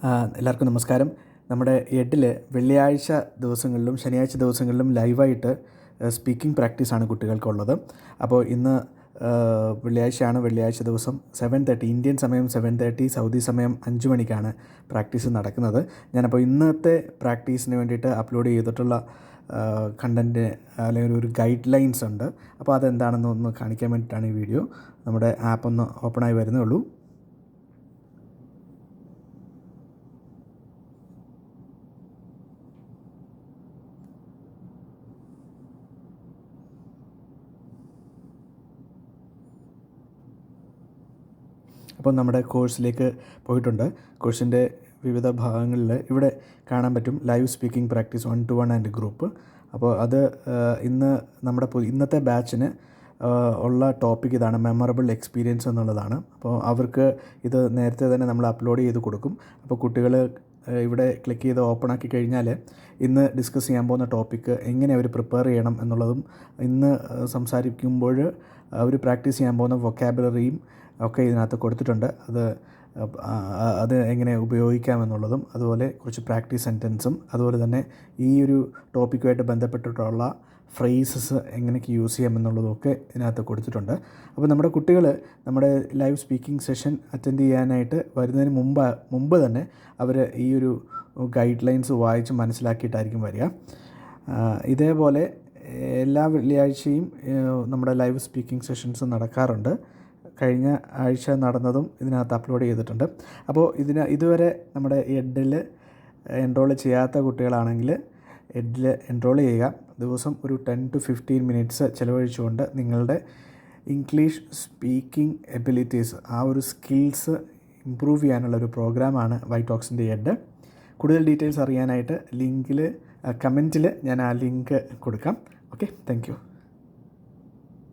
എല്ലാവർക്കും നമസ്കാരം. നമ്മുടെ എഡിൽ വെള്ളിയാഴ്ച ദിവസങ്ങളിലും ശനിയാഴ്ച ദിവസങ്ങളിലും ലൈവായിട്ട് സ്പീക്കിംഗ് പ്രാക്ടീസാണ് കുട്ടികൾക്കുള്ളത്. അപ്പോൾ ഇന്ന് വെള്ളിയാഴ്ചയാണ്. വെള്ളിയാഴ്ച ദിവസം 7:30 ഇന്ത്യൻ സമയം 7:30, സൗദി സമയം 5 മണിക്കാണ് പ്രാക്ടീസ് നടക്കുന്നത്. ഞാനപ്പോൾ ഇന്നത്തെ പ്രാക്ടീസിന് വേണ്ടിയിട്ട് അപ്ലോഡ് ചെയ്തിട്ടുള്ള കണ്ടൻറ്റ് അല്ലെങ്കിൽ ഒരു ഗൈഡ് ലൈൻസ് ഉണ്ട്. അപ്പോൾ അതെന്താണെന്ന് ഒന്ന് കാണിക്കാൻ വേണ്ടിയിട്ടാണ് ഈ വീഡിയോ. നമ്മുടെ ആപ്പ് ഒന്ന് ഓപ്പണായി വരുന്നേ ഉള്ളൂ. അപ്പോൾ നമ്മുടെ കോഴ്സിലേക്ക് പോയിട്ടുണ്ട്. കോഴ്സിൻ്റെ വിവിധ ഭാഗങ്ങളിൽ ഇവിടെ കാണാൻ പറ്റും live speaking practice 1-to-1 and group. അപ്പോൾ അത് ഇന്ന് നമ്മുടെ ഇന്നത്തെ ബാച്ചിന് ഉള്ള ടോപ്പിക് ഇതാണ്, മെമ്മറബിൾ എക്സ്പീരിയൻസ് എന്നുള്ളതാണ്. അപ്പോൾ അവർക്ക് ഇത് നേരത്തെ തന്നെ നമ്മൾ അപ്ലോഡ് ചെയ്ത് കൊടുക്കും. അപ്പോൾ കുട്ടികൾ ഇവിടെ ക്ലിക്ക് ചെയ്ത് ഓപ്പൺ ആക്കി കഴിഞ്ഞാൽ ഇന്ന് ഡിസ്കസ് ചെയ്യാൻ പോകുന്ന ടോപ്പിക്ക് എങ്ങനെ അവർ പ്രിപ്പയർ ചെയ്യണം എന്നുള്ളതും ഇന്ന് സംസാരിക്കുമ്പോൾ അവർ പ്രാക്ടീസ് ചെയ്യാൻ പോകുന്ന വൊക്കാബുലറിയും ഒക്കെ ഇതിനകത്ത് കൊടുത്തിട്ടുണ്ട്. അത് എങ്ങനെ ഉപയോഗിക്കാമെന്നുള്ളതും അതുപോലെ കുറച്ച് പ്രാക്ടീസ് സെൻറ്റൻസും അതുപോലെ തന്നെ ഈ ഒരു ടോപ്പിക്കുമായിട്ട് ബന്ധപ്പെട്ടിട്ടുള്ള ഫ്രേസസ് എങ്ങനെയൊക്കെ യൂസ് ചെയ്യാമെന്നുള്ളതൊക്കെ ഇതിനകത്ത് കൊടുത്തിട്ടുണ്ട്. അപ്പോൾ നമ്മുടെ കുട്ടികൾ നമ്മുടെ ലൈവ് സ്പീക്കിംഗ് സെഷൻ അറ്റൻഡ് ചെയ്യാനായിട്ട് വരുന്നതിന് മുമ്പ് തന്നെ അവർ ഈ ഒരു ഗൈഡ് ലൈൻസ് വായിച്ച് മനസ്സിലാക്കിയിട്ടായിരിക്കും വരിക. ഇതേപോലെ എല്ലാ വെള്ളിയാഴ്ചയും നമ്മുടെ ലൈവ് സ്പീക്കിംഗ് സെഷൻസ് നടക്കാറുണ്ട്. കഴിഞ്ഞ ആഴ്ച നടന്നതും ഇതിനകത്ത് അപ്ലോഡ് ചെയ്തിട്ടുണ്ട്. അപ്പോൾ ഇതുവരെ നമ്മുടെ എഡിൽ എൻറോൾ ചെയ്യാത്ത കുട്ടികളാണെങ്കിൽ എഡിൽ എൻറോൾ ചെയ്യുക. ദിവസം ഒരു 10 to 15 മിനിറ്റ്സ് ചിലവഴിച്ചുകൊണ്ട് നിങ്ങളുടെ ഇംഗ്ലീഷ് സ്പീക്കിംഗ് എബിലിറ്റീസ്, ആ ഒരു സ്കിൽസ് ഇമ്പ്രൂവ് ചെയ്യാനുള്ളൊരു പ്രോഗ്രാമാണ് വൈറ്റോക്സിൻ്റെ എഡ്. കൂടുതൽ ഡീറ്റെയിൽസ് അറിയാനായിട്ട് കമൻറ്റിൽ ഞാൻ ആ ലിങ്ക് കൊടുക്കാം. Okay, thank you.